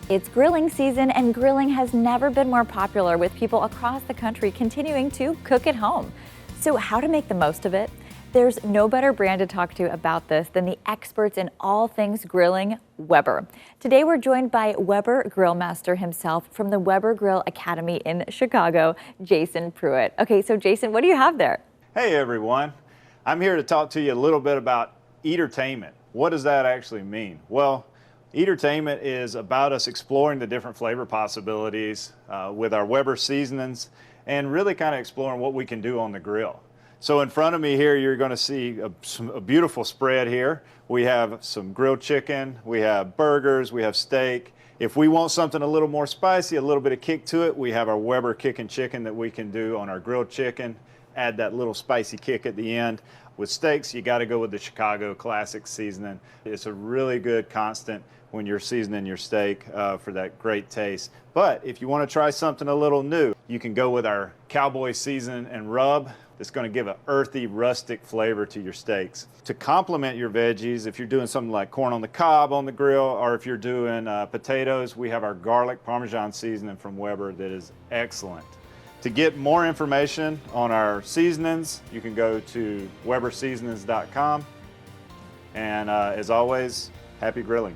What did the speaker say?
It's grilling season, and grilling has never been more popular, with people across the country continuing to cook at home. So how to make the most of it? There's no better brand to talk to about this than the experts in all things grilling, Weber. Today we're joined by Weber Grill Master himself from the Weber Grill Academy in Chicago, Jason Pruitt. Okay, so Jason, what do you have there? Hey everyone, I'm here to talk to you a little bit about eatertainment. What does that actually mean? Well, eatertainment is about us exploring the different flavor possibilities with our Weber seasonings and really kind of exploring what we can do on the grill. So in front of me here, you're going to see a beautiful spread here. We have some grilled chicken, we have burgers, we have steak. If we want something a little more spicy, a little bit of kick to it, we have our Weber kicking chicken that we can do on our grilled chicken. Add that little spicy kick at the end. With steaks, you got to go with the Chicago Classic seasoning. It's a really good constant when you're seasoning your steak for that great taste. But if you want to try something a little new, you can go with our Cowboy season and rub. It's going to give an earthy, rustic flavor to your steaks. To complement your veggies, if you're doing something like corn on the cob on the grill, or if you're doing potatoes, we have our garlic Parmesan seasoning from Weber that is excellent. To get more information on our seasonings, you can go to weberseasonings.com. And as always, happy grilling.